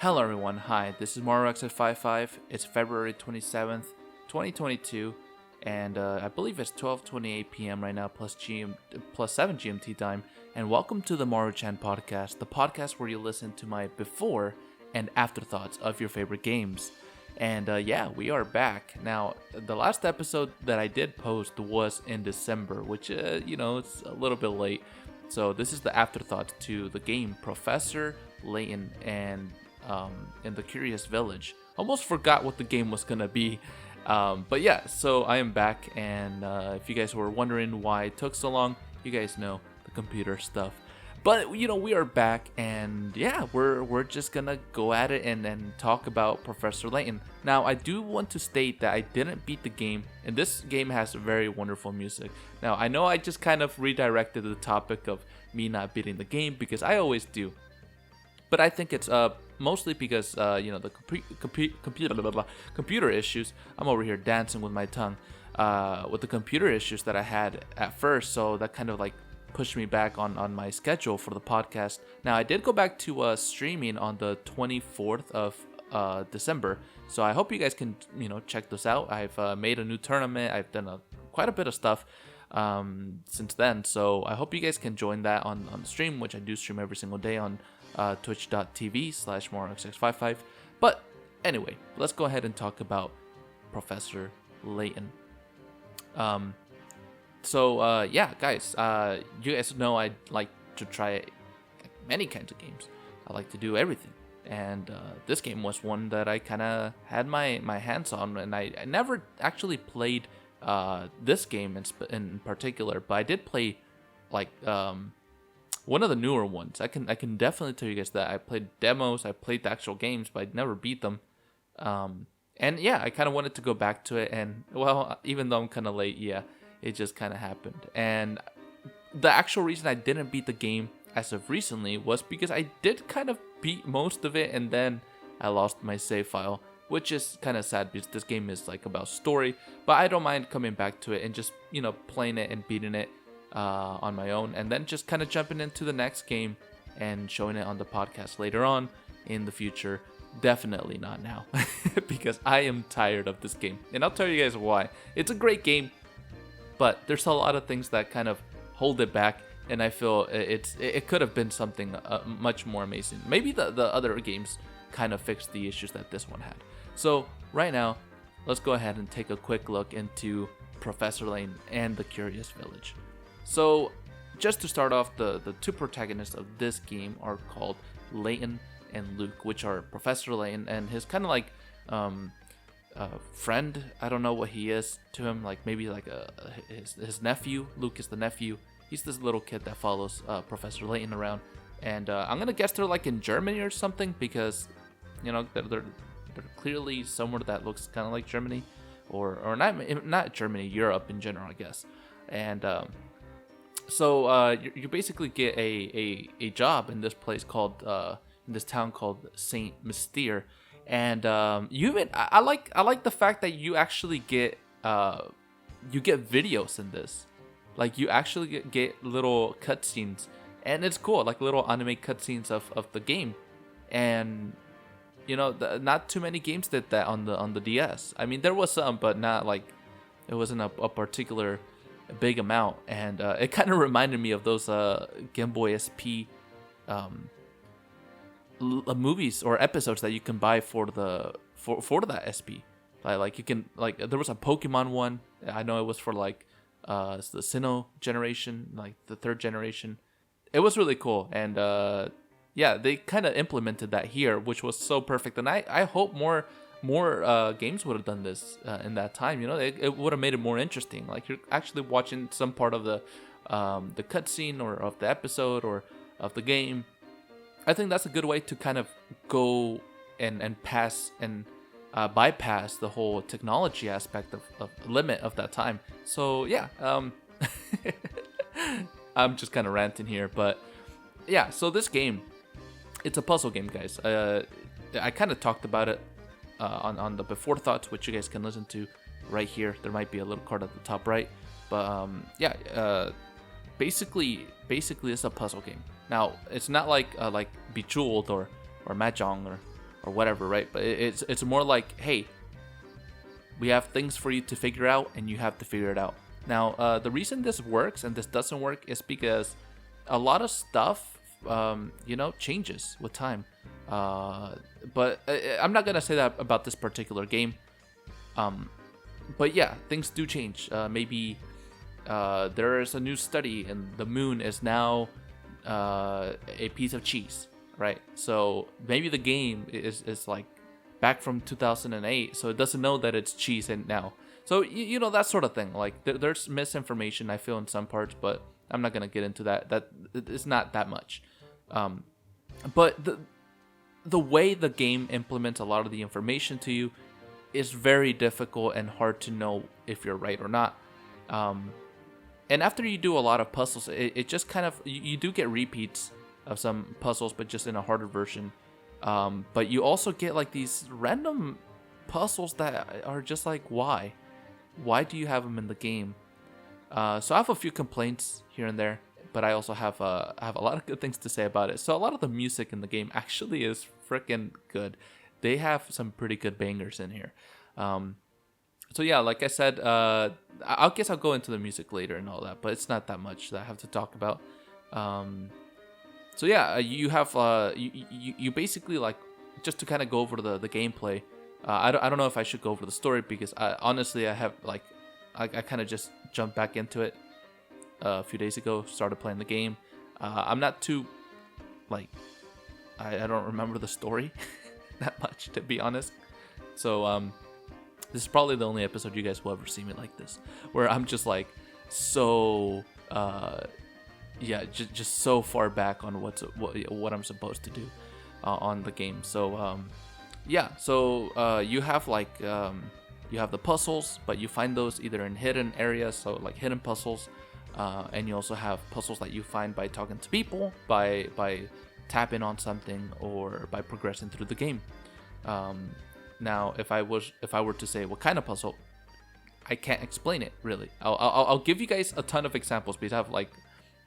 Hello everyone, hi, this is Maru-chan. It's February 27th, 2022, and I believe it's 12:28 p.m. right now, plus 7 GMT time, and welcome to the Maru-chan podcast, the podcast where you listen to my before and afterthoughts of your favorite games. And we are back. Now, the last episode that I did post was in December, which, it's a little bit late. So this is the afterthought to the game Professor Layton and in the Curious Village. Almost forgot what the game was gonna be. But yeah, so I am back, and if you guys were wondering why it took so long, you guys know the computer stuff. But we are back, and yeah, we're just gonna go at it and talk about Professor Layton. Now, I do want to state that I didn't beat the game, and this game has very wonderful music. Now, I know I just kind of redirected the topic of me not beating the game because I always do, but I think it's mostly because the computer issues. I'm over here dancing with my tongue with the computer issues that I had at first, so that kind of like pushed me back on my schedule for the podcast. Now, I did go back to streaming on the 24th of December, so I hope you guys can check this out. I've made a new tournament. I've done quite a bit of stuff since then, so I hope you guys can join that on the stream, which I do stream every single day on twitch.tv/Morex655. But anyway, let's go ahead and talk about Professor Layton. Guys, you guys know I like to try many kinds of games. I like to do everything, and this game was one that I kind of had my hands on, and I never actually played this game in particular, but I did play like one of the newer ones. I can definitely tell you guys that I played demos, I played the actual games, but I never beat them. And yeah, I kind of wanted to go back to it, and well, even though I'm kind of late, yeah, it just kind of happened. And the actual reason I didn't beat the game as of recently was because I did kind of beat most of it, and then I lost my save file, which is kind of sad because this game is like about story, but I don't mind coming back to it and just playing it and beating it on my own, and then just kind of jumping into the next game and showing it on the podcast later on in the future. Definitely not now because I am tired of this game, and I'll tell you guys why. It's a great game, but there's a lot of things that kind of hold it back, and I feel it could have been something much more amazing. Maybe the other games kind of fixed the issues that this one had. So right now, let's go ahead and take a quick look into Professor Layton and the Curious Village. So just to start off, the two protagonists of this game are called Layton and Luke, which are Professor Layton and his kind of like friend. I don't know what he is to him, like maybe like his nephew. Luke is the nephew. He's this little kid that follows Professor Layton around, and I'm gonna guess they're like in Germany or something, because they're clearly somewhere that looks kind of like Germany, or not Germany, Europe in general, I guess. And so you basically get a job in this place called in this town called Saint Mystere. And I like the fact that you actually get videos in this. Like, you actually get little cutscenes, and it's cool, like little anime cutscenes of the game. And not too many games did that on the DS. I mean, there was some, but not like it wasn't a particular big amount. And it kind of reminded me of those Game Boy SP movies or episodes that you can buy for that SP. Like you can, like, there was a Pokemon one. I know it was for like the Sinnoh generation, like the 3rd generation. It was really cool, and they kind of implemented that here, which was so perfect. And I hope more games would have done this in that time. It would have made it more interesting. Like, you're actually watching some part of the cutscene or of the episode or of the game. I think that's a good way to kind of go and pass and bypass the whole technology aspect of limit of that time. So yeah, I'm just kind of ranting here, but yeah. So this game, it's a puzzle game, guys. I kind of talked about it on the before thoughts, which you guys can listen to right here. There might be a little card at the top right, but basically it's a puzzle game. Now, it's not like Bejeweled or Mahjong or whatever, right? But it's more like, hey, we have things for you to figure out, and you have to figure it out. Now, the reason this works and this doesn't work is because a lot of stuff, changes with time. But I'm not gonna say that about this particular game. But yeah, things do change. Maybe there is a new study, and the moon is now a piece of cheese, right? So maybe the game is like back from 2008, so it doesn't know that it's cheese and now. So that sort of thing. Like there's misinformation, I feel, in some parts, but I'm not gonna get into that. That it's not that much. But the way the game implements a lot of the information to you is very difficult and hard to know if you're right or not. And after you do a lot of puzzles, it just kind of, you do get repeats of some puzzles, but just in a harder version. But you also get like these random puzzles that are just like, why? Why do you have them in the game? So I have a few complaints here and there, but I also have a lot of good things to say about it. So a lot of the music in the game actually is freaking good. They have some pretty good bangers in here. So yeah, like I said, I guess I'll go into the music later and all that, but it's not that much that I have to talk about. So yeah, you have you basically, like, just to kind of go over the gameplay. I don't know if I should go over the story, because honestly I have like I kind of just jumped back into it a few days ago, started playing the game. I'm not too, like, I don't remember the story that much, to be honest. So this is probably the only episode you guys will ever see me like this, where I'm just like so just so far back on what I'm supposed to do on the game. So you have like you have the puzzles, but you find those either in hidden areas, so like hidden puzzles, and you also have puzzles that you find by talking to people, by tapping on something, or by progressing through the game. Now, if I were to say what kind of puzzle, I can't explain it really. I'll give you guys a ton of examples, because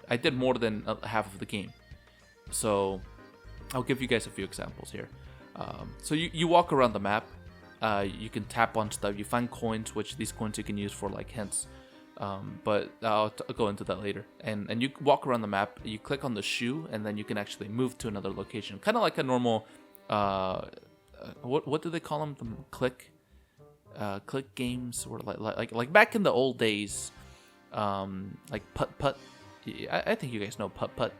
I did more than half of the game, so I'll give you guys a few examples here. So you walk around the map, you can tap on stuff, you find coins, which these coins you can use for like hints, but I'll go into that later. And you walk around the map, you click on the shoe, and then you can actually move to another location, kind of like a normal what do they call them? The click games, or like back in the old days, like putt. I think you guys know putt,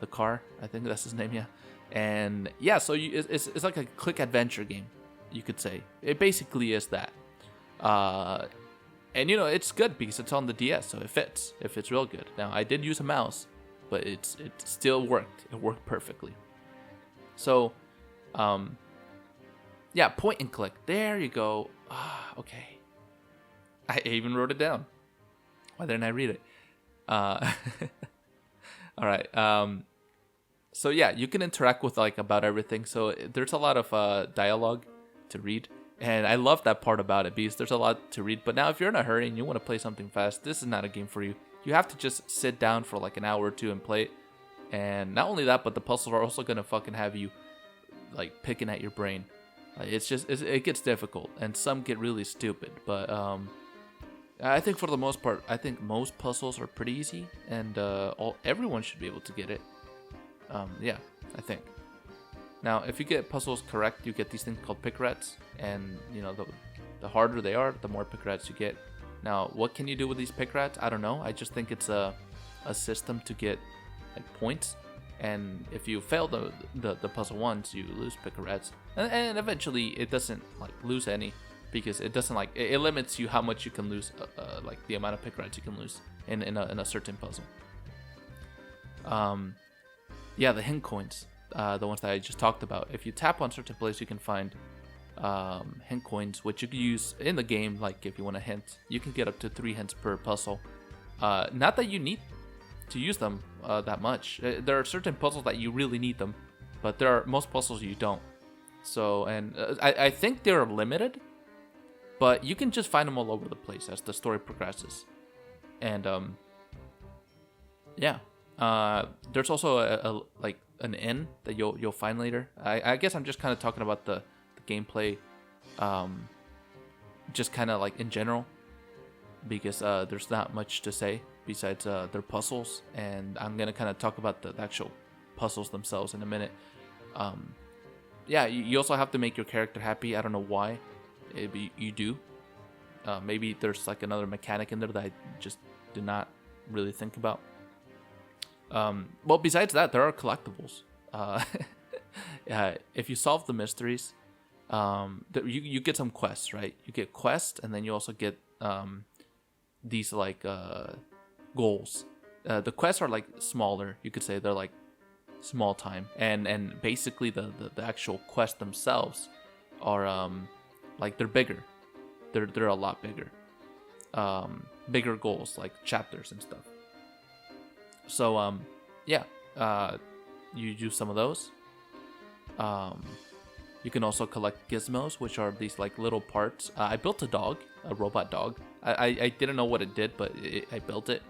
the car. I think that's his name, yeah. And yeah, so it's like a click adventure game, you could say. It basically is that. And it's good because it's on the DS, so it fits real good. Now, I did use a mouse, but it still worked. It worked perfectly. So, yeah, point and click. There you go. Okay. I even wrote it down. Why didn't I read it? All right. So yeah, you can interact with like about everything. So there's a lot of dialogue to read, and I love that part about it, because there's a lot to read. But now, if you're in a hurry and you want to play something fast, this is not a game for you. You have to just sit down for like an hour or two and play it. And not only that, but the puzzles are also gonna fucking have you like picking at your brain. It gets difficult, and some get really stupid. But I think for the most part, I think most puzzles are pretty easy, and everyone should be able to get it. Yeah, I think. Now, if you get puzzles correct, you get these things called pick rats, and the harder they are, the more pick rats you get. Now, what can you do with these pick rats? I don't know. I just think it's a system to get like points, and if you fail the puzzle once, you lose pick rats, and eventually it doesn't like lose any, because it doesn't like it limits you how much you can lose, like the amount of pick rats you can lose in a certain puzzle. Yeah, the hint coins, the ones that I just talked about. If you tap on certain places, you can find hint coins, which you can use in the game. Like if you want a hint, you can get up to 3 hints per puzzle. Not that you need to use them that much. There are certain puzzles that you really need them, but there are most puzzles you don't. So, and I think they're limited, but you can just find them all over the place as the story progresses. And yeah, there's also an inn that you'll find later. I guess I'm just kind of talking about the gameplay, just kind of like in general, because there's not much to say besides their puzzles, and I'm gonna kind of talk about the actual puzzles themselves in a minute. Yeah, you also have to make your character happy. I don't know why, you do. Maybe there's like another mechanic in there that I just did not really think about. Well, besides that, there are collectibles. If you solve the mysteries, you get some quests, right? You get quests, and then you also get these like goals. The quests are like smaller. You could say they're like small time, and basically the actual quests themselves are like they're bigger. They're a lot bigger. Bigger goals like chapters and stuff. So yeah, you do some of those. You can also collect gizmos, which are these like little parts. I built a robot dog. I didn't know what it did, but I built it.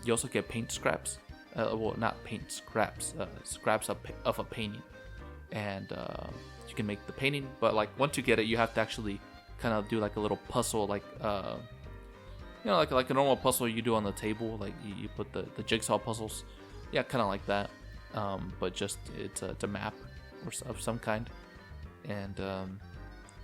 You also get paint scraps. Well, not paint scraps. Scraps of a painting, and you can make the painting. But like once you get it, you have to actually kind of do like a little puzzle, like you know, like a normal puzzle you do on the table. Like you put the jigsaw puzzles. Yeah, kind of like that. But just it's a map or of some kind. And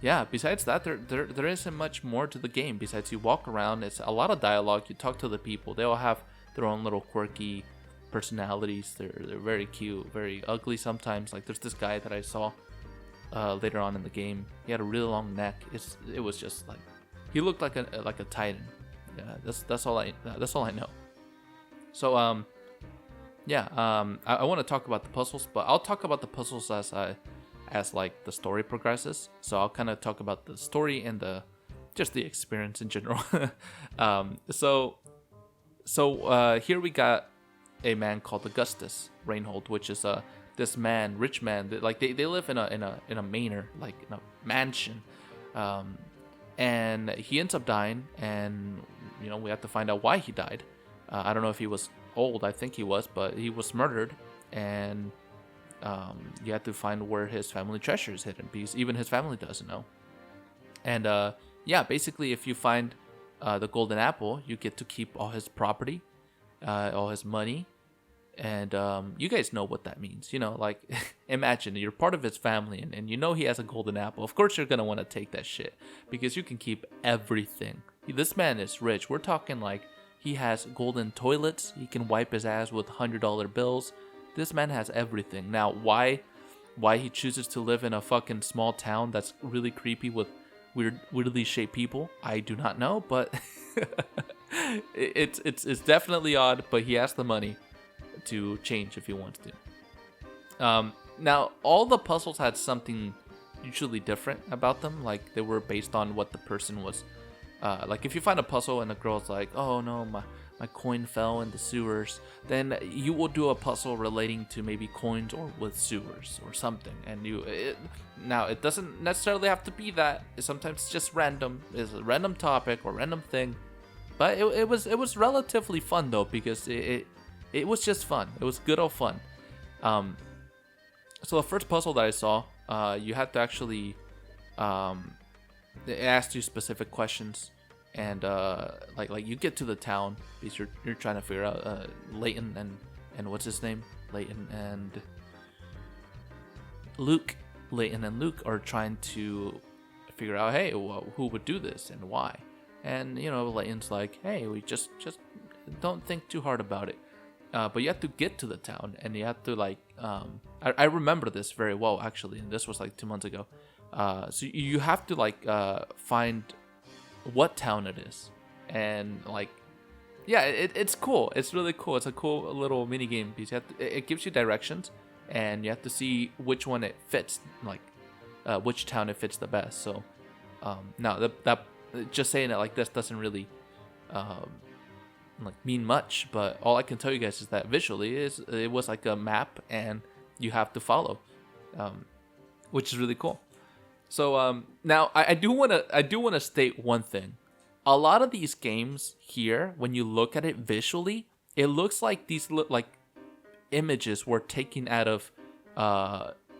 yeah, besides that, there isn't much more to the game. Besides you walk around, it's a lot of dialogue. You talk to the people. They all have their own little quirky personalities. They're very cute, very ugly sometimes. Like there's this guy that I saw later on in the game. He had a really long neck. It was just like he looked like a titan. Yeah, that's all I know. So yeah, I want to talk about the puzzles, but I'll talk about the puzzles as like the story progresses. So I'll kind of talk about the story and just the experience in general. So here we got a man called Augustus Reinhold, which is this man, rich man. Like they live in a manor, like in a mansion, and he ends up dying, and you know we have to find out why he died. I don't know if he was old. I think he was, but he was murdered, and you have to find where his family treasure is hidden, because even his family doesn't know. And yeah, basically, if you find the golden apple, you get to keep all his property, all his money, and you guys know what that means. You know, like imagine you're part of his family, and you know he has a golden apple. Of course, you're gonna want to take that shit because you can keep everything. This man is rich. We're talking like he has golden toilets. He can wipe his ass with $100 bills. This man has everything. Now, why he chooses to live in a fucking small town that's really creepy with weirdly shaped people, I do not know. But it's definitely odd. But he has the money to change if he wants to. Now, all the puzzles had something usually different about them. Like they were based on what the person was. Like if you find a puzzle and the girl's like, oh no, my coin fell in the sewers, then you will do a puzzle relating to maybe coins or with sewers or something. And now it doesn't necessarily have to be that. Sometimes it's just random. It's a random topic or random thing. But it was relatively fun though, because it was just fun. It was good old fun. So the first puzzle that I saw, you had to actually it asked you specific questions, and like you get to the town because you're trying to figure out Layton and what's his name, Layton and Luke. Layton and Luke are trying to figure out, hey, well, who would do this and why. And you know, Layton's like, hey, we just don't think too hard about it. But you have to get to the town, and you have to like I remember this very well actually, and this was like 2 months ago. So you have to like find what town it is, and like yeah, it's cool. It's really cool. It's a cool little mini game because it gives you directions, and you have to see which one it fits, like which town it fits the best. So now that just saying it like this doesn't really like mean much, but all I can tell you guys is that visually it was like a map, and you have to follow, which is really cool. So now I do want to state one thing. A lot of these games here, when you look at it visually, it looks like these look like images were taken out of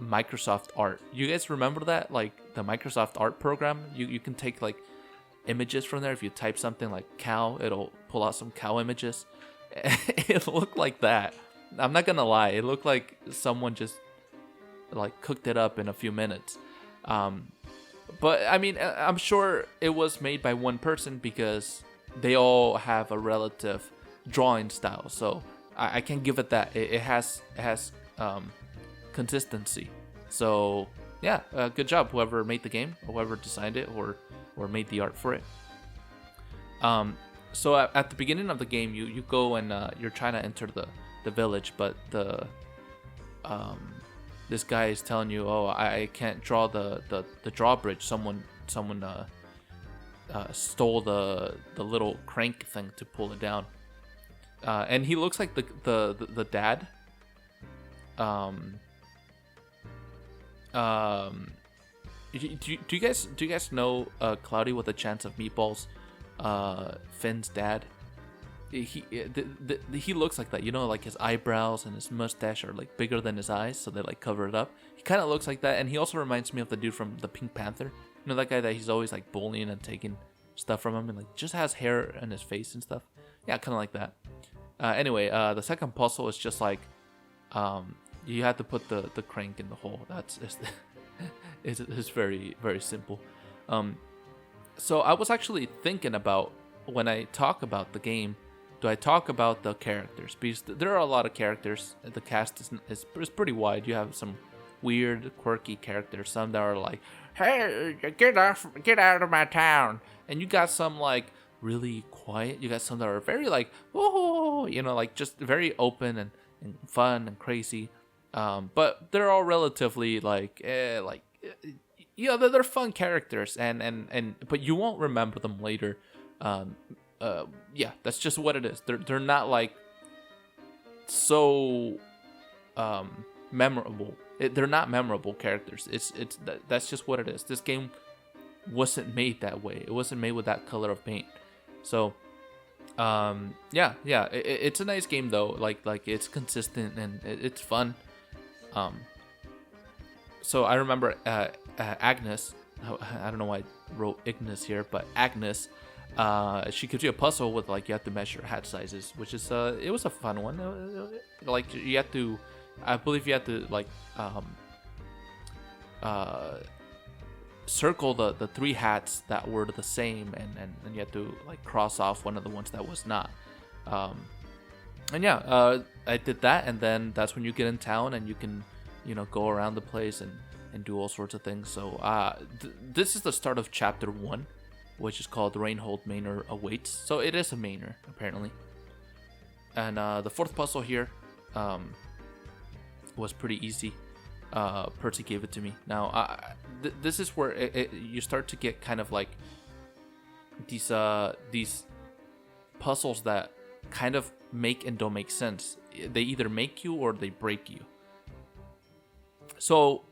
Microsoft Art. You guys remember that? Like the Microsoft Art program? You can take like images from there. If you type something like cow, it'll pull out some cow images. It looked like that. I'm not gonna lie. It looked like someone just like cooked it up in a few minutes. But I mean, I'm sure it was made by one person because they all have a relative drawing style. So I can give it that. It has consistency. So yeah, good job whoever made the game, whoever designed it or made the art for it. So at the beginning of the game, you go and you're trying to enter the village, but this guy is telling you, oh, I can't draw the drawbridge. Someone stole the little crank thing to pull it down. And he looks like the dad. Do you guys know Cloudy with a Chance of Meatballs? Finn's dad. He looks like that, you know, like his eyebrows and his mustache are like bigger than his eyes, so they like cover it up. He kind of looks like that, and he also reminds me of the dude from the Pink Panther. You know, that guy that he's always like bullying and taking stuff from him, and like just has hair on his face and stuff. Yeah, kind of like that. Anyway, the second puzzle is just like, you have to put the crank in the hole. That's it's very very simple. So I was actually thinking about, when I talk about the game, do I talk about the characters? Because there are a lot of characters. The cast is pretty wide. You have some weird, quirky characters. Some that are like, "Hey, get out of my town," and you got some like really quiet. You got some that are very like, "Oh," you know, like just very open and fun and crazy. But they're all relatively like, you know, they're fun characters, and but you won't remember them later. Yeah, that's just what it is. They're not like so memorable. They're not memorable characters. That's just what it is. This game wasn't made that way. It wasn't made with that color of paint. So yeah, it's a nice game though. Like it's consistent and it's fun. So I remember Agnes. I don't know why I wrote Ignis here, but Agnes. She gives you a puzzle with like you have to measure hat sizes, which is it was a fun one. Like you have to, I believe you have to like circle the three hats that were the same, and you have to like cross off one of the ones that was not. And yeah, I did that, and then that's when you get in town and you can, you know, go around the place and do all sorts of things. So this is the start of chapter 1, which is called Reinhold Manor Awaits. So it is a manor, apparently. And the fourth puzzle here was pretty easy. Percy gave it to me. Now, this is where you start to get kind of like these puzzles that kind of make and don't make sense. They either make you or they break you. So,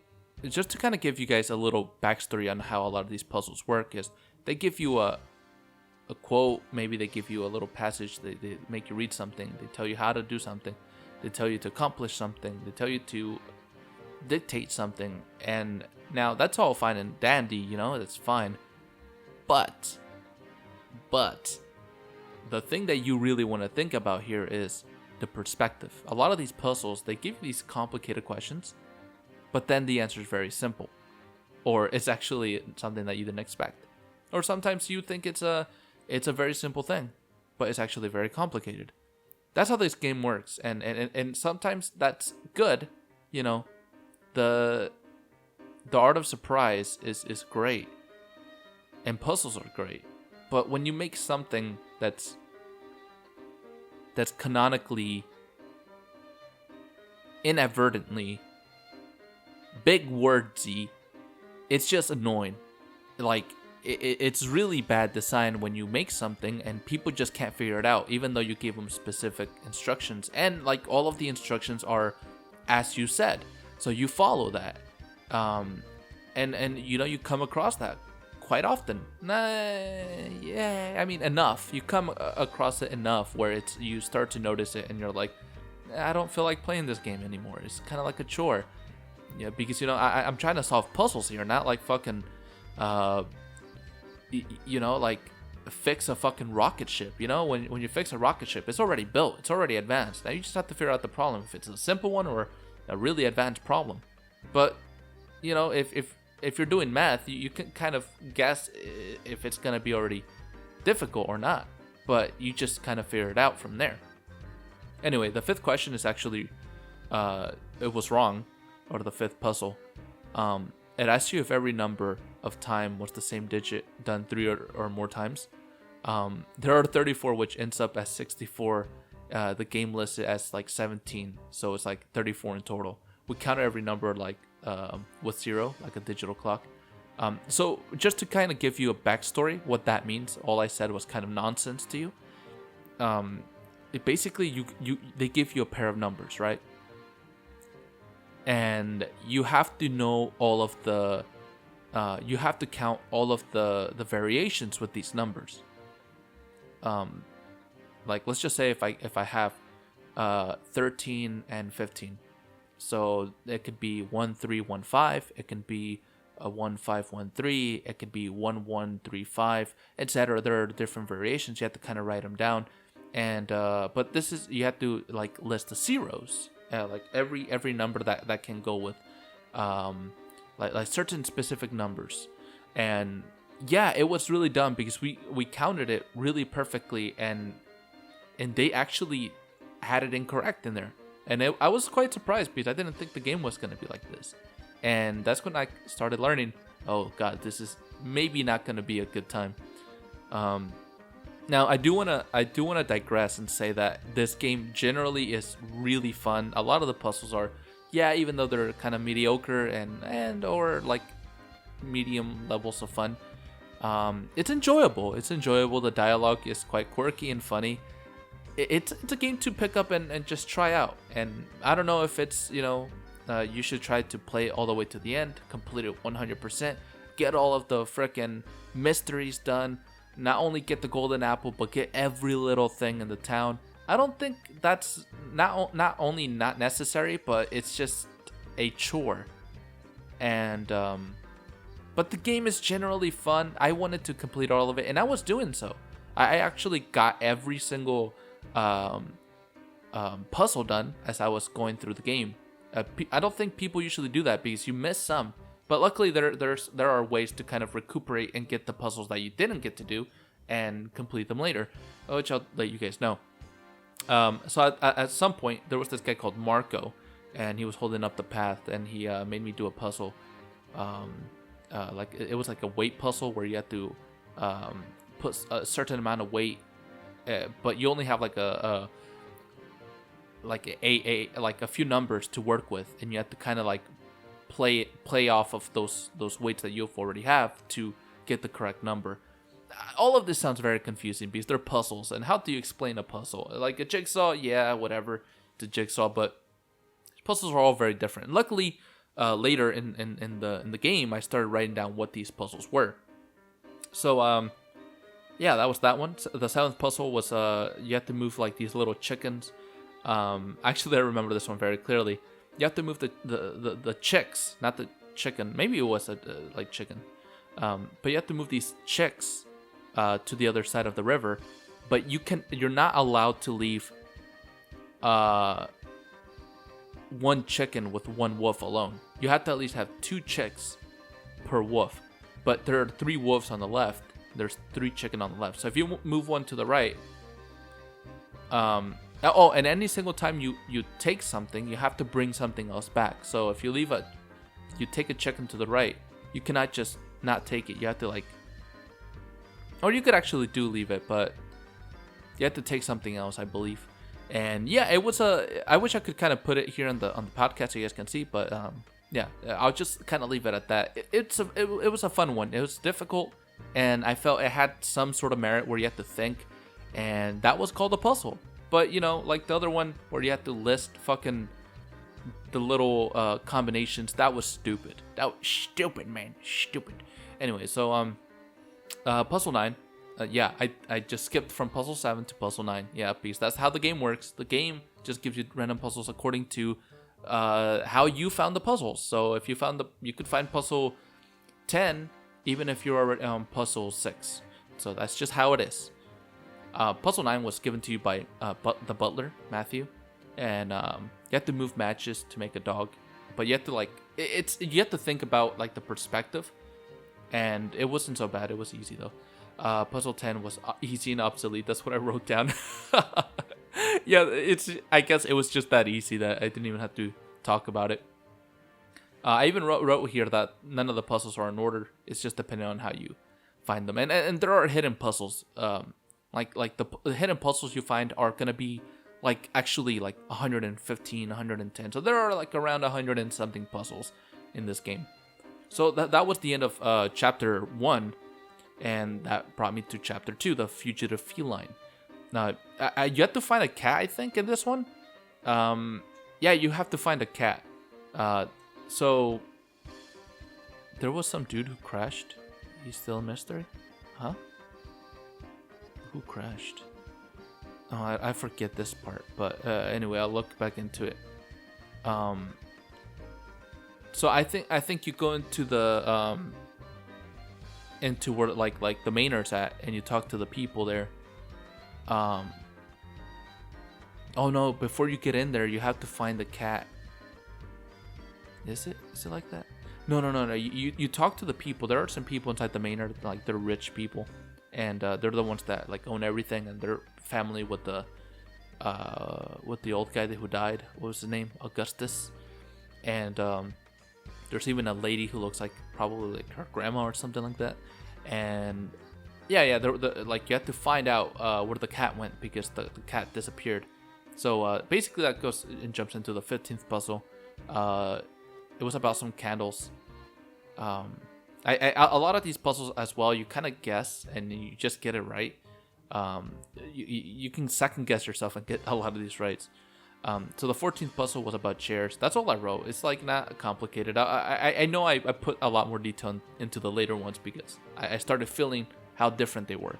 just to kind of give you guys a little backstory on how a lot of these puzzles work is they give you a quote, maybe they give you a little passage, they make you read something, they tell you how to do something, they tell you to accomplish something, they tell you to dictate something, and now that's all fine and dandy, you know, that's fine. But the thing that you really want to think about here is the perspective. A lot of these puzzles, they give you these complicated questions, but then the answer is very simple, or it's actually something that you didn't expect. Or sometimes you think it's a very simple thing, but it's actually very complicated. That's how this game works, and sometimes that's good. You know, the art of surprise is great, and puzzles are great. But when you make something that's canonically, inadvertently big wordsy, it's just annoying. Like, it's really bad design when you make something and people just can't figure it out, even though you gave them specific instructions, and like all of the instructions are as you said, so you follow that. And you know, you come across that quite often. Yeah, I mean, enough. You come across it enough where you start to notice it, and you're like, I don't feel like playing this game anymore. It's kind of like a chore. Yeah, because I'm trying to solve puzzles here, not like fucking, like fix a fucking rocket ship. When you fix a rocket ship, it's already built, it's already advanced. Now you just have to figure out the problem, if it's a simple one or a really advanced problem. But if you're doing math, you can kind of guess if it's gonna be already difficult or not. But you just kind of figure it out from there. Anyway, the fifth question is actually, it was wrong, or the fifth puzzle. It asks you if every number of time was the same digit done 3 or more times. There are 34, which ends up as 64. The game listed as like 17, so it's like 34 in total. We counted every number like with 0, like a digital clock. So just to kind of give you a backstory, what that means, all I said was kind of nonsense to you. Basically, they give you a pair of numbers, right? And you have to know all of the, you have to count all of the variations with these numbers. Like let's just say if I have 13 and 15, so it could be 1315, it can be 1513, it could be 1135, etc. There are different variations. You have to kind of write them down, and but this is, you have to like list the zeros, like every number that can go with like certain specific numbers. And yeah, it was really dumb because we counted it really perfectly, and they actually had it incorrect in there. And I was quite surprised because I didn't think the game was going to be like this. And that's when I started learning, oh god, this is maybe not going to be a good time. Now I do want to digress and say that this game generally is really fun. A lot of the puzzles are, yeah, even though they're kind of mediocre and or like medium levels of fun, it's enjoyable. The dialogue is quite quirky and funny. It's a game to pick up and just try out. And I don't know if it's, you should try to play all the way to the end, complete it 100%, get all of the frickin' mysteries done, not only get the golden apple, but get every little thing in the town. I don't think that's not only not necessary, but it's just a chore. And but the game is generally fun. I wanted to complete all of it, and I was doing so. I actually got every single puzzle done as I was going through the game. I don't think people usually do that because you miss some, but luckily there are ways to kind of recuperate and get the puzzles that you didn't get to do and complete them later, which I'll let you guys know. So at some point there was this guy called Marco, and he was holding up the path, and he made me do a puzzle. Like it was like a weight puzzle where you had to put a certain amount of weight, but you only have like a few numbers to work with, and you have to kind of like play off of those weights that you already have to get the correct number. All of this sounds very confusing because they're puzzles, and how do you explain a puzzle? Like a jigsaw, yeah, whatever, it's a jigsaw, but puzzles are all very different. And luckily, later in the game, I started writing down what these puzzles were. So yeah, that was that one. The seventh puzzle was you have to move like these little chickens. Actually, I remember this one very clearly. You have to move the chicks, not the chicken. Maybe it was like chicken, but you have to move these chicks to the other side of the river. But you're not allowed to leave one chicken with one wolf alone. You have to at least have 2 chicks per wolf. But there are 3 wolves on the left. There's 3 chicken on the left. So if you move one to the right, and any single time you take something, you have to bring something else back. So if you take a chicken to the right, you cannot just not take it. You have to or you could actually do leave it, but you have to take something else, I believe. And yeah, it was I wish I could kind of put it here on the podcast so you guys can see, but yeah, I'll just kind of leave it at that. It was a fun one. It was difficult, and I felt it had some sort of merit where you have to think, and that was called a puzzle. But like the other one where you have to list fucking the little combinations, that was stupid. That was stupid, man, stupid. Anyway, so puzzle 9, Yeah, I just skipped from puzzle 7 to puzzle 9. Yeah, because that's how the game works. The game just gives you random puzzles according to how you found the puzzles. So if you you could find puzzle 10 even if you're already on puzzle 6. So that's just how it is. Puzzle 9 was given to you by the butler, Matthew, and you have to move matches to make a dog. But you have to you have to think about like the perspective, and it wasn't so bad. It was easy though. Puzzle 10 was easy and obsolete. That's what I wrote down. Yeah, I guess it was just that easy that I didn't even have to talk about it. I even wrote here that none of the puzzles are in order. It's just depending on how you find them, and there are hidden puzzles. Like the hidden puzzles you find are gonna be like actually like 115, 110. So there are like around 100 and something puzzles in this game. So that was the end of chapter 1, and that brought me to chapter 2, the fugitive feline. Now you have to find a cat, I think, in this one. Yeah, you have to find a cat. So there was some dude who crashed. He's still a mystery, huh? Who crashed? Oh, I forget this part, but anyway, I'll look back into it. So I think you go into the into where like the manor's at, and you talk to the people there. Oh no! Before you get in there, you have to find the cat. Is it like that? No. You talk to the people. There are some people inside the manor, like they're rich people, and they're the ones that like own everything, and they're family with the old guy who died. What was his name? Augustus. And there's even a lady who looks like probably like her grandma or something like that. And yeah, like you have to find out where the cat went, because the cat disappeared. So basically that goes and jumps into the 15th puzzle. It was about some candles. A lot of these puzzles as well, you kind of guess and you just get it right. You can second guess yourself and get a lot of these right. So the 14th puzzle was about chairs. That's all I wrote. It's like not complicated. I know I put a lot more detail into the later ones because I started feeling how different they were.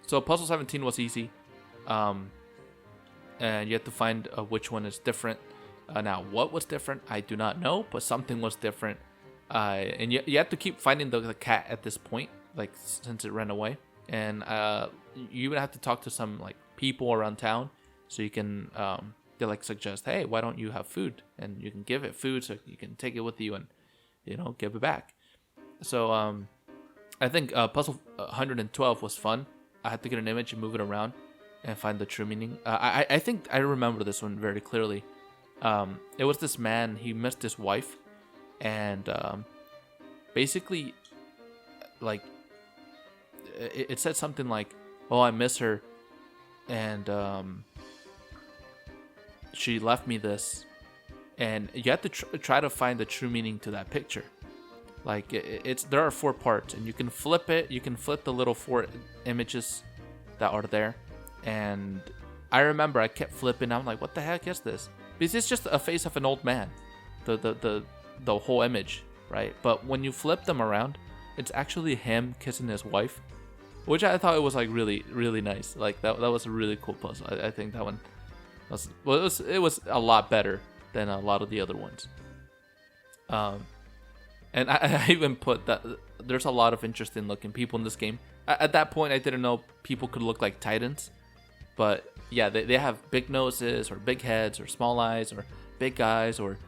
So puzzle 17 was easy. And you have to find which one is different. Now, what was different, I do not know, but something was different. And you have to keep finding the cat at this point, like since it ran away. And you even have to talk to some like people around town, so you can they like suggest, hey, why don't you have food? And you can give it food, so you can take it with you and give it back. So I think puzzle 112 was fun. I had to get an image and move it around and find the true meaning. I think I remember this one very clearly. It was this man, he missed his wife, and basically like it said something like, oh, I miss her, and she left me this. And you have to try to find the true meaning to that picture. Like there are 4 parts, and you can flip it. You can flip the little 4 images that are there. And I remember I kept flipping. I'm like, what the heck is this? Because it's just a face of an old man, the whole image, right? But when you flip them around, it's actually him kissing his wife, which I thought it was like really, really nice. Like that was a really cool puzzle. I think that one was, well, it was a lot better than a lot of the other ones. And I even put that there's a lot of interesting looking people in this game. At that point, I didn't know people could look like Titans, but yeah, they have big noses or big heads or small eyes or big eyes or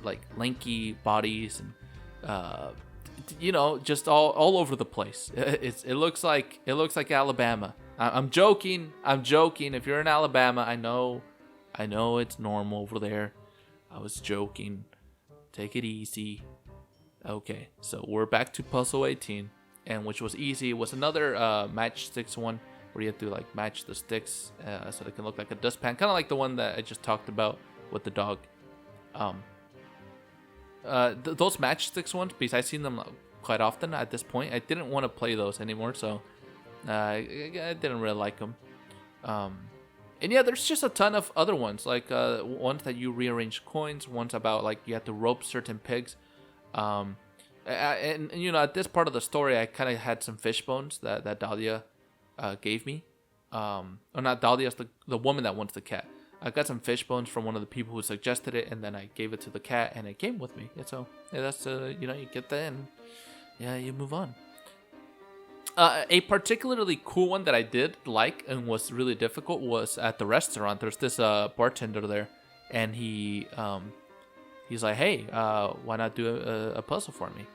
like lanky bodies and just all over the place. It looks like Alabama. I'm joking. If you're in Alabama, I know it's normal over there. I was joking. Take it easy. Okay, so we're back to puzzle 18, and which was easy. It was another matchsticks one where you have to like match the sticks so they can look like a dustpan, kind of like the one that I just talked about with the dog. Those matchsticks ones, because I've seen them quite often at this point. I didn't want to play those anymore, so I didn't really like them. And yeah, there's just a ton of other ones, like ones that you rearrange coins, ones about like you have to rope certain pigs. And you know, at this part of the story, I kind of had some fish bones that Dahlia gave me. Or not Dahlia, the woman that wants the cat. I got some fish bones from one of the people who suggested it, and then I gave it to the cat, and it came with me. And so yeah, that's you know, you get that, and yeah, you move on. A particularly cool one that I did like and was really difficult was at the restaurant. There's this bartender there, and he's like, hey, why not do a puzzle for me?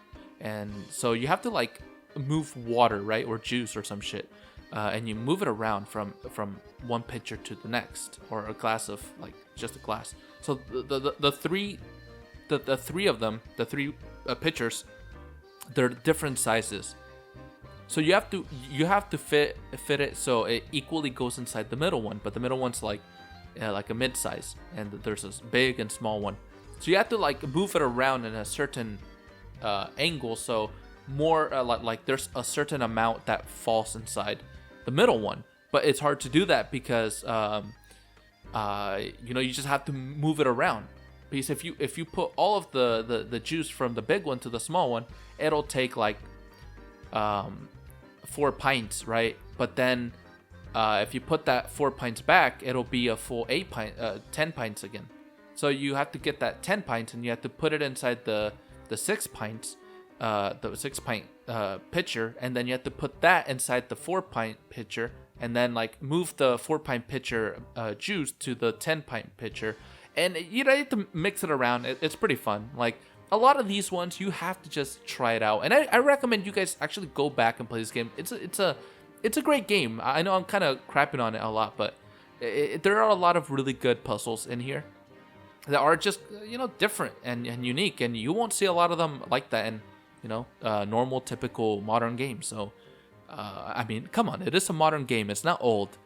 And so you have to like move water, right, or juice or some shit, and you move it around from one pitcher to the next, or a glass of like just a glass. So the three of them, the three pitchers, they're different sizes. So you have to fit it so it equally goes inside the middle one, but the middle one's like a mid size, and there's a big and small one. So you have to like move it around in a certain angle, so more like there's a certain amount that falls inside the middle one. But it's hard to do that because you know, you just have to move it around. Because if you put all of the juice from the big one to the small one, it'll take like 4 pints, right? But then if you put that 4 pints back, it'll be a full 10 pints again. So you have to get that 10 pints, and you have to put it inside the 6 pints, the 6 pint pitcher, and then you have to put that inside the 4 pint pitcher, and then like move the 4 pint pitcher juice to the 10 pint pitcher, and you know, you have to mix it around. It's pretty fun. Like a lot of these ones, you have to just try it out, and I recommend you guys actually go back and play this game. It's a great game. I know I'm kind of crapping on it a lot, but there are a lot of really good puzzles in here that are just, you know, different and unique, and you won't see a lot of them like that in, you know, normal typical modern games. So I mean, come on, it is a modern game. It's not old.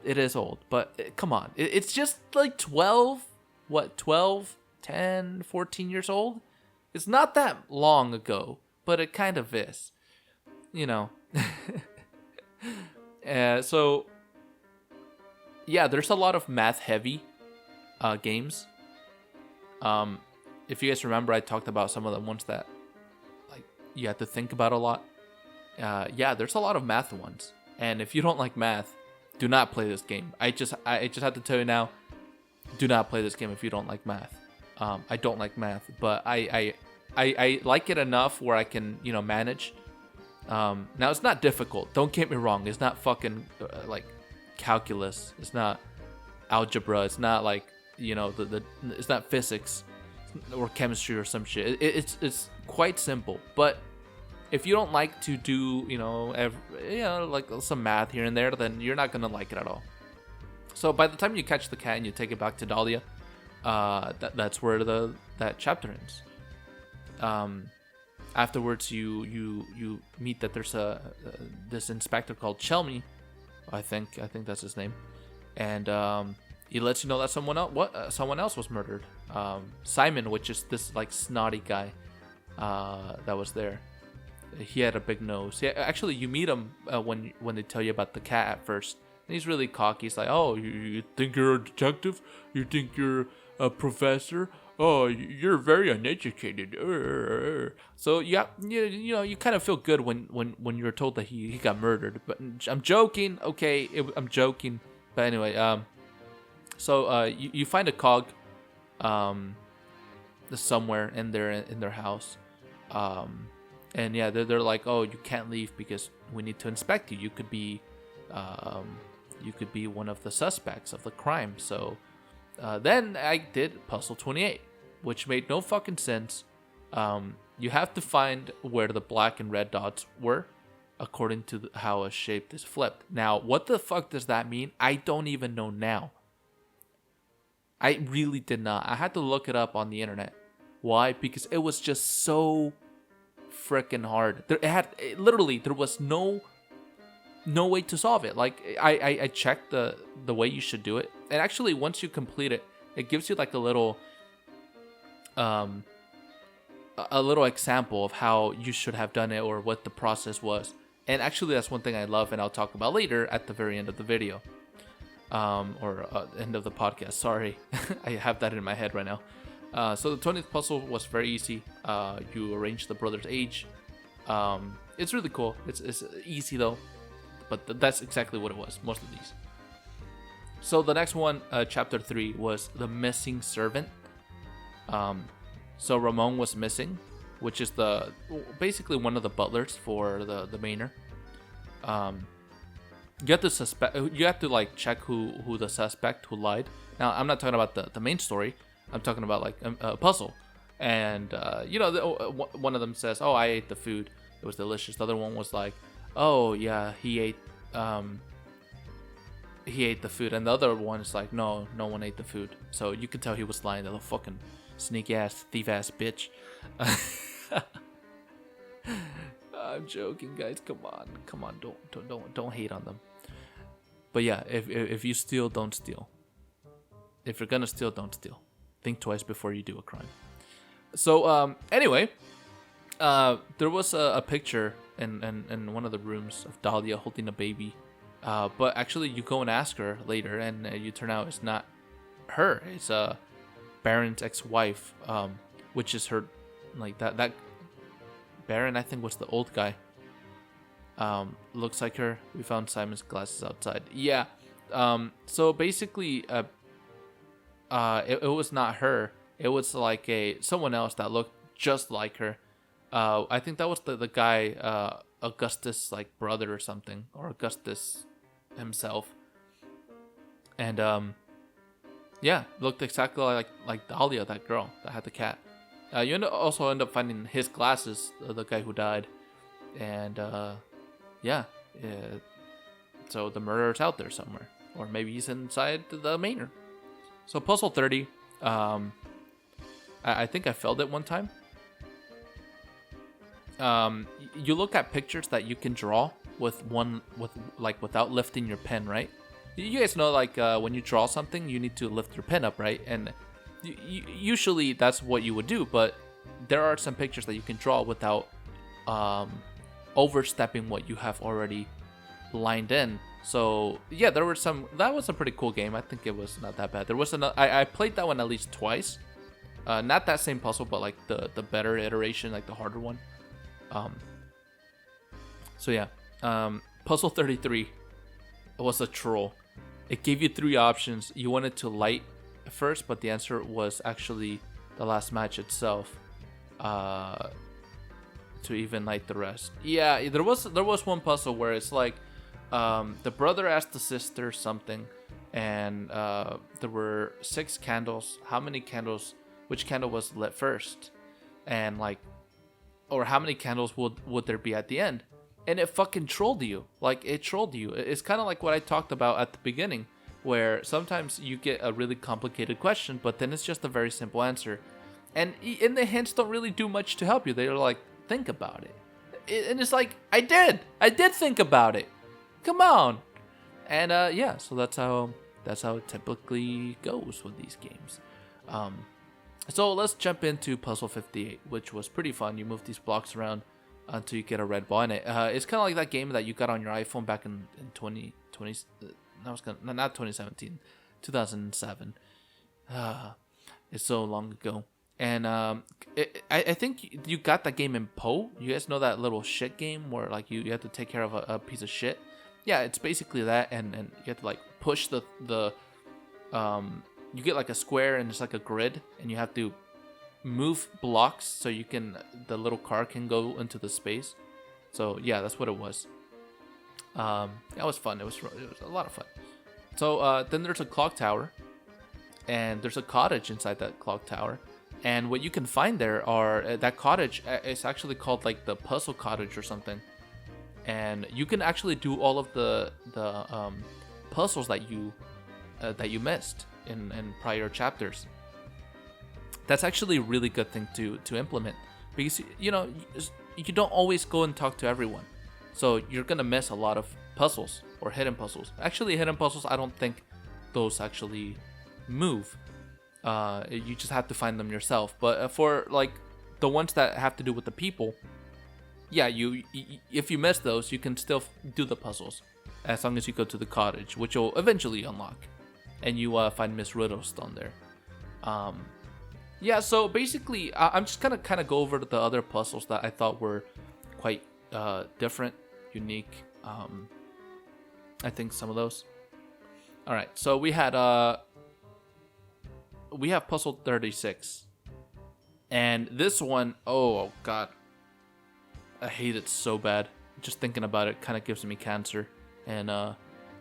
It is old, but come on, it's just like 12, 10, 14 years old. It's not that long ago, but it kind of is, you know. So yeah, there's a lot of math heavy games. If you guys remember, I talked about some of the ones that like you have to think about a lot. Yeah, there's a lot of math ones, and if you don't like math, do not play this game. I just have to tell you now, do not play this game if you don't like math. I don't like math, but I like it enough where I can, you know, manage. Now it's not difficult. Don't get me wrong. It's not fucking like calculus. It's not algebra. It's not like, you know, it's not physics or chemistry or some shit. It's quite simple. But if you don't like to do, you know, like some math here and there, then you're not gonna like it at all. So by the time you catch the cat and you take it back to Dahlia, that's where that chapter ends. Afterwards, you meet that there's this inspector called Chelmy, I think that's his name, and he lets you know that someone else was murdered. Simon, which is this like snotty guy that was there. He had a big nose. Yeah, actually, you meet him when they tell you about the cat at first. And he's really cocky. He's like, "Oh, you think you're a detective? You think you're a professor? Oh, you're very uneducated." So yeah, you know, you kind of feel good when you're told that he got murdered. But I'm joking. Okay, I'm joking. But anyway, so you find a cog, somewhere in their house, and yeah, they're like, "Oh, you can't leave because we need to inspect you. You could be one of the suspects of the crime." So then I did puzzle 28, which made no fucking sense. You have to find where the black and red dots were, according to how a shape is flipped. Now, what the fuck does that mean? I don't even know now. I really did not. I had to look it up on the internet. Why? Because it was just so freaking hard. Literally, there was no way to solve it. Like I checked the way you should do it, and actually once you complete it, it gives you like a little example of how you should have done it or what the process was. And actually that's one thing I love, and I'll talk about later at the very end of the video, or end of the podcast. Sorry. I have that in my head right now. So the 20th puzzle was very easy. You arrange the brother's age. It's really cool. It's easy though, but that's exactly what it was. Most of these. So the next one, chapter 3, was the missing servant. So Ramon was missing, which is basically one of the butlers for the manor. You have to like check who the suspect who lied. Now I'm not talking about the main story. I'm talking about like a puzzle, and one of them says, "Oh, I ate the food. It was delicious." The other one was like, "Oh yeah, he ate the food," and the other one is like, "No, no one ate the food." So you could tell he was lying. The fucking sneaky ass, thief ass bitch. I'm joking, guys. Come on, don't hate on them. But yeah, if you steal, don't steal. If you're gonna steal, don't steal. Think twice before you do a crime. So anyway, there was a picture in one of the rooms of Dahlia holding a baby. But actually, you go and ask her later, and you turn out it's not her. It's Baron's ex-wife, which is her, like that. Baron, I think, was the old guy. Looks like her. We found Simon's glasses outside. Yeah. So basically, it was not her. It was like someone else that looked just like her. I think that was the guy, Augustus, like brother or something, or Augustus himself. And yeah, looked exactly like Dahlia, that girl that had the cat. You also end up finding his glasses, the guy who died, and yeah. So the murderer's out there somewhere, or maybe he's inside the manor. So puzzle 30, I think I failed it one time. You look at pictures that you can draw without lifting your pen, right? You guys know, like when you draw something, you need to lift your pen up, right? And usually that's what you would do, but there are some pictures that you can draw without overstepping what you have already lined in. So yeah, there were some. That was a pretty cool game. I think it was not that bad. There was another. I played that one at least twice. Not that same puzzle, but like the better iteration, like the harder one. So yeah, puzzle 33 was a troll. It gave you 3 options. You wanted to light first, but the answer was actually the last match itself. To even light the rest. Yeah, there was one puzzle where it's like the brother asked the sister something, and there were 6 candles. How many candles? Which candle was lit first? And like, or how many candles would there be at the end? And it fucking trolled you. Like, it trolled you. It's kind of like what I talked about at the beginning, where sometimes you get a really complicated question, but then it's just a very simple answer. And the hints don't really do much to help you. They're like, think about it. And it's like, I did think about it. Come on. And yeah, so that's how it typically goes with these games. So let's jump into puzzle 58, which was pretty fun. You move these blocks around until you get a red ball in it. It's kind of like that game that you got on your iPhone back in 2020. Not 2017, 2007. It's so long ago. And I think you got that game in Poe. You guys know that little shit game where like you have to take care of a piece of shit. Yeah, it's basically that, and you have to like push the you get like a square and it's like a grid, and you have to move blocks so the little car can go into the space. So yeah, that's what it was. That was fun. It was a lot of fun. So then there's a clock tower, and there's a cottage inside that clock tower. And what you can find there are that cottage is actually called like the puzzle cottage or something. And you can actually do all of the puzzles that you missed in prior chapters. That's actually a really good thing to implement, because you don't always go and talk to everyone, so you're gonna miss a lot of puzzles or hidden puzzles. Actually, hidden puzzles, I don't think those actually move. You just have to find them yourself. But for like the ones that have to do with the people, yeah, if you miss those, you can still do the puzzles as long as you go to the cottage, which you'll eventually unlock, and you find Miss Riddlestone there. Yeah, so basically, I'm just gonna kind of go over the other puzzles that I thought were quite different, unique. I think some of those. All right, so we have puzzle 36, and this one, oh god, I hate it so bad. Just thinking about it kind of gives me cancer and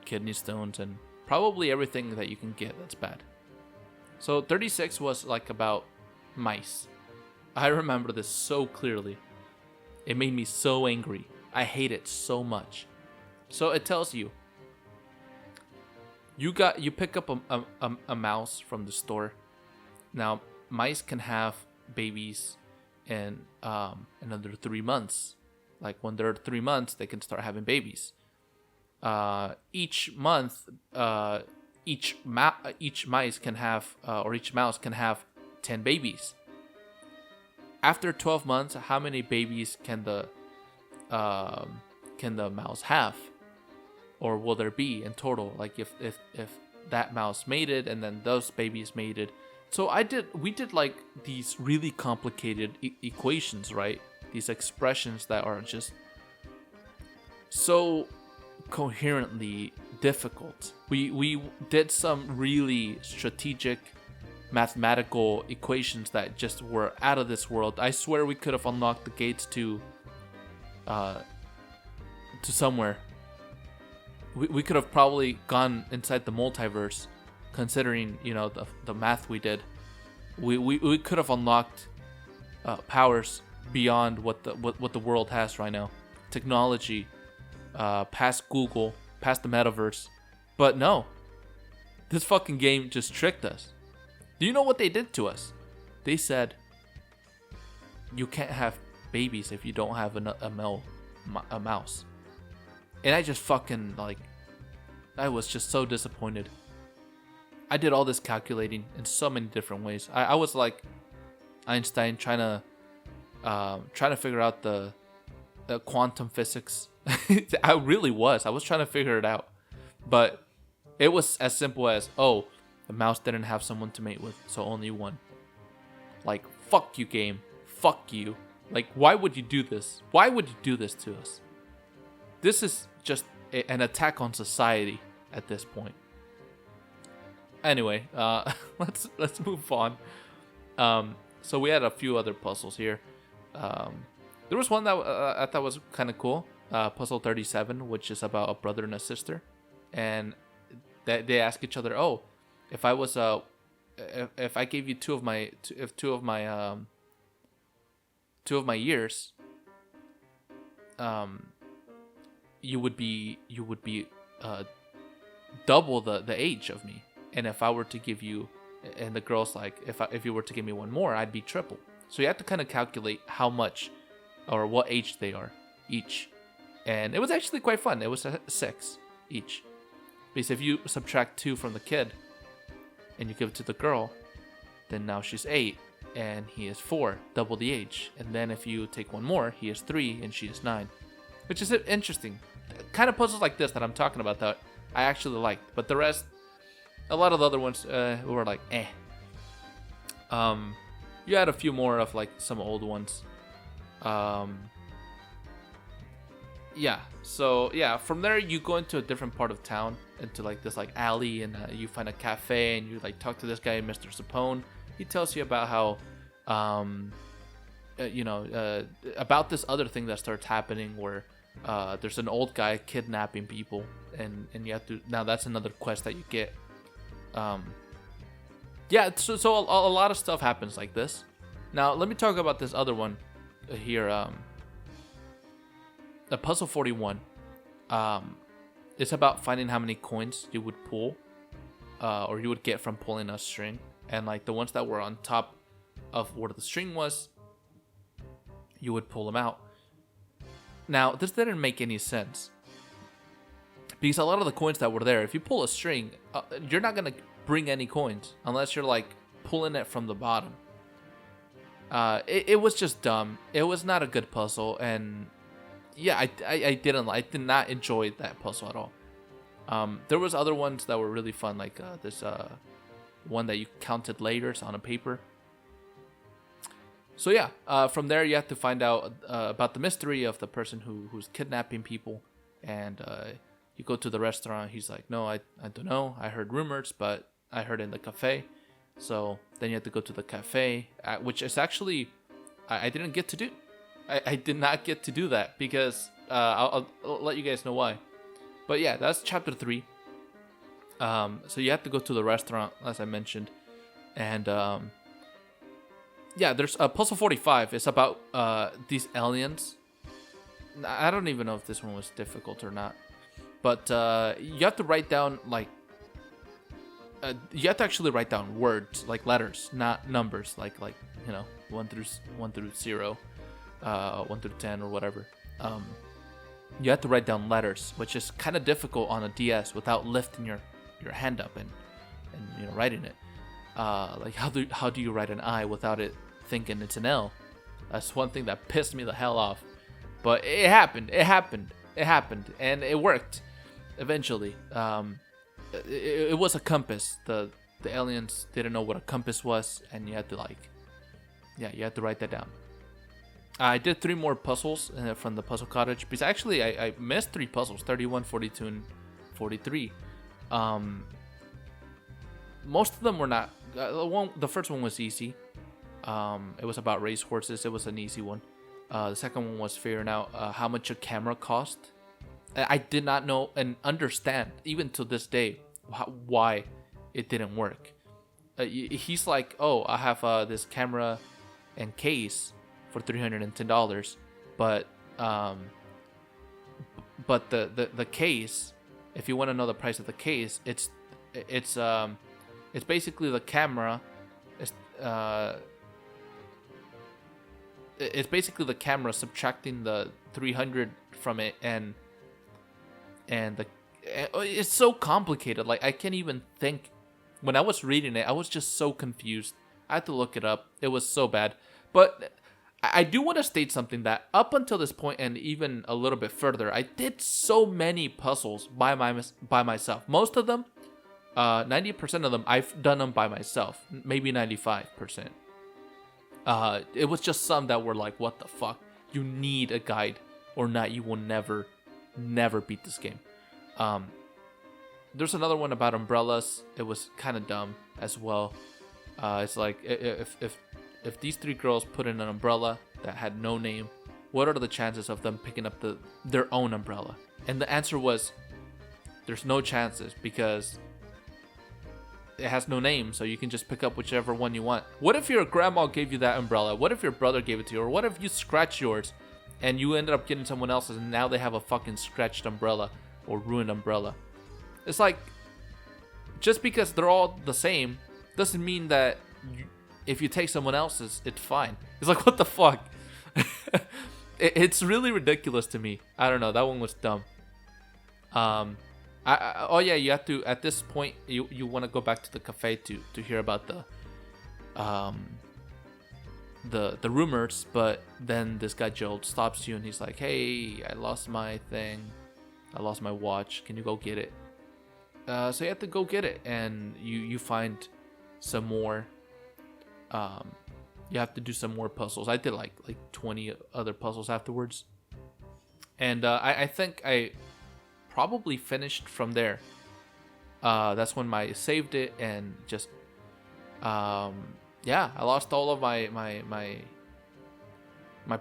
kidney stones and probably everything that you can get that's bad. So 36 was like about mice. I remember this so clearly. It made me so angry. I hate it so much. So it tells you you pick up a mouse from the store. Now mice can have babies in another 3 months. Like when they're 3 months, they can start having babies. Each month, each mice can have or each mouse can have 10 babies. After 12 months, how many babies can the mouse have, or will there be in total? Like if that mouse mated and then those babies mated. So we did like these really complicated equations, right? These expressions that are just so coherently difficult. We did some really strategic mathematical equations that just were out of this world. I swear we could have unlocked the gates to somewhere. We could have probably gone inside the multiverse, considering the math we did. We could have unlocked powers beyond what the world has right now, technology, past Google, past the metaverse. But no, this fucking game just tricked us. Do you know what they did to us? They said you can't have babies if you don't have a mouse. And I just fucking I was just so disappointed. I did all this calculating in so many different ways. I was like Einstein trying to figure out the quantum physics. I really was. I was trying to figure it out, but it was as simple as, oh, the mouse didn't have someone to mate with, so only one. Like, fuck you, game. Fuck you. Like, why would you do this? Why would you do this to us? This is just an attack on society at this point. Anyway, let's move on. So we had a few other puzzles here. There was one that I thought was kind of cool. Puzzle 37, which is about a brother and a sister, and they ask each other, "Oh, if I was if I gave you two of my years, you would be double the age of me. And if I were to give you," and the girl's like, if you were to give me one more, I'd be triple. So you have to kind of calculate how much or what age they are each. And it was actually quite fun. It was 6 each. Because if you subtract 2 from the kid and you give it to the girl, then now she's 8 and he is 4, double the age. And then if you take one more, he is 3 and she is 9. Which is interesting. Kind of puzzles like this that I'm talking about that I actually liked. But the rest, a lot of the other ones were like, eh. You had a few more of like some old ones. Yeah, so yeah, from there you go into a different part of town, into like this like alley, and you find a cafe and you like talk to this guy, Mr. Sapone. He tells you about how about this other thing that starts happening where there's an old guy kidnapping people, and you have to, now that's another quest that you get. Yeah, so a lot of stuff happens like this. Now let me talk about this other one here. The puzzle 41. It's about finding how many coins you would pull, or you would get from pulling a string, and like the ones that were on top of where the string was, you would pull them out. Now this didn't make any sense, because a lot of the coins that were there, if you pull a string, you're not gonna bring any coins unless you're like pulling it from the bottom. It was just dumb. It was not a good puzzle, and yeah, I did not enjoy that puzzle at all. There was other ones that were really fun, like this one that you counted layers on a paper. So yeah, from there you have to find out about the mystery of the person who's kidnapping people, and you go to the restaurant. He's like, no, I don't know. I heard rumors, but I heard in the cafe. So then you have to go to the cafe, which is actually I didn't get to do. I did not get to do that because I'll let you guys know why. But yeah, that's chapter 3. So you have to go to the restaurant, as I mentioned, and yeah, there's puzzle 45. It's about these aliens. I don't even know if this one was difficult or not, but you have to write down like you have to actually write down words, like letters, not numbers, like 1 through 0, 1 through 10 or whatever. You have to write down letters, which is kind of difficult on a DS without lifting your hand up and writing it. Like how do you write an I without it thinking it's an L? That's one thing that pissed me the hell off. But it happened, and it worked eventually. It was a compass. The aliens didn't know what a compass was, and you had to you had to write that down. I did 3 more puzzles from the puzzle cottage, because actually I missed 3 puzzles, 31, 42, and 43. Most of them were not. The first one was easy. It was about race horses. It was an easy one. The second one was figuring out how much a camera cost. I did not know and understand, even to this day, why it didn't work. He's like, oh, I have this camera and case for $310, but the case, if you want to know the price of the case, it's basically the camera. It's basically the camera subtracting the 300 from it, and it's so complicated. Like, I can't even think. When I was reading it, I was just so confused. I had to look it up. It was so bad. But I do want to state something, that up until this point and even a little bit further, I did so many puzzles by myself. Most of them, 90% of them, I've done them by myself. Maybe 95%. It was just some that were like, what the fuck? You need a guide, or not, you will never beat this game. There's another one about umbrellas. It was kind of dumb as well. It's like, if these 3 girls put in an umbrella that had no name, what are the chances of them picking up their own umbrella? And the answer was, there's no chances, because it has no name, so you can just pick up whichever one you want. What if your grandma gave you that umbrella? What if your brother gave it to you? Or what if you scratched yours and you ended up getting someone else's, and now they have a fucking scratched umbrella or ruined umbrella? It's like, just because they're all the same doesn't mean that if you take someone else's, it's fine. It's like, what the fuck? It's really ridiculous to me. I don't know. That one was dumb. Oh yeah, you have to, at this point, you want to go back to the cafe to hear about the rumors, but then this guy Joel stops you and he's like, hey, I lost my thing. I lost my watch. Can you go get it? So you have to go get it, and you find some more. You have to do some more puzzles. I did like 20 other puzzles afterwards, and I think I probably finished from there. That's when I saved it, and just yeah, I lost all of my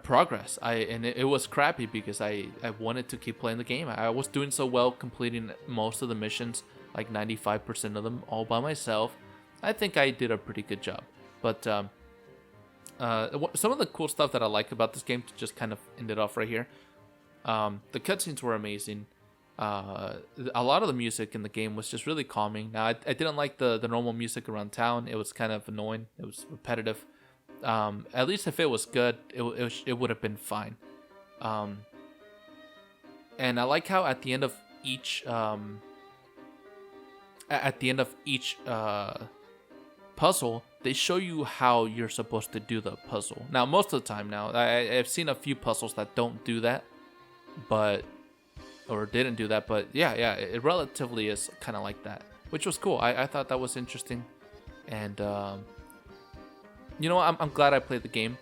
progress. It was crappy because I wanted to keep playing the game. I was doing so well, completing most of the missions, like 95% of them, all by myself. I think I did a pretty good job. But some of the cool stuff that I like about this game, to just kind of end it off right here, the cutscenes were amazing. A lot of the music in the game was just really calming. Now, I didn't like the normal music around town. It was kind of annoying. It was repetitive. At least if it was good, it would have been fine. And I like how at the end of each puzzle, they show you how you're supposed to do the puzzle. Now, most of the time now, I've seen a few puzzles that don't do that, or didn't do that, but yeah, it relatively is kind of like that, which was cool. I thought that was interesting, and you know what? I'm glad I played the game.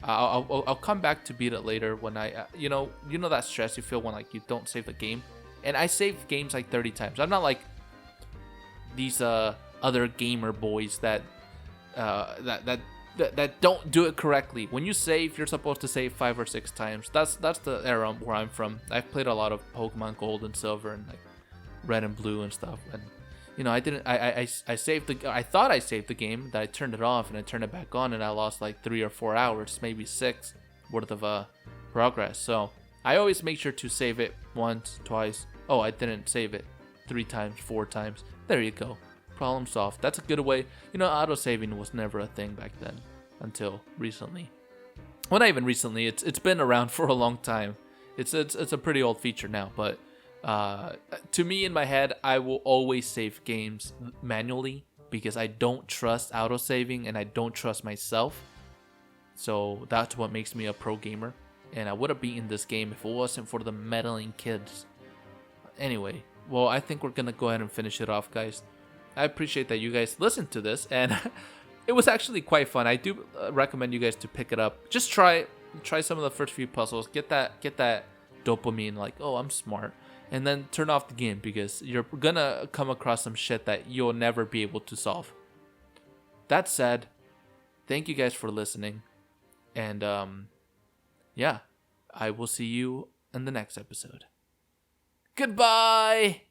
I'll come back to beat it later when I you know that stress you feel when like you don't save the game, and I save games like 30 times. I'm not like these other gamer boys that don't do it correctly. When you save, you're supposed to save 5 or 6 times. That's the era where I'm from. I've played a lot of Pokemon Gold and Silver and like Red and Blue and stuff, and you know, I saved I thought I saved the game, that I turned it off and I turned it back on, and I lost like 3 or 4 hours, maybe 6 worth of progress. So I always make sure to save it once, twice. Oh, I didn't save it 3 times, 4 times. There you go. Problem solved. That's a good way. You know, auto-saving was never a thing back then until recently. Well, not even recently. It's been around for a long time. It's a pretty old feature now, but to me, in my head, I will always save games manually because I don't trust auto-saving and I don't trust myself. So that's what makes me a pro gamer, and I would have beaten this game if it wasn't for the meddling kids. Anyway, well, I think we're gonna go ahead and finish it off, guys. I appreciate that you guys listened to this, and it was actually quite fun. I do recommend you guys to pick it up. Just try some of the first few puzzles. Get that dopamine, like, oh, I'm smart, and then turn off the game because you're gonna come across some shit that you'll never be able to solve. That said, thank you guys for listening, and yeah, I will see you in the next episode. Goodbye!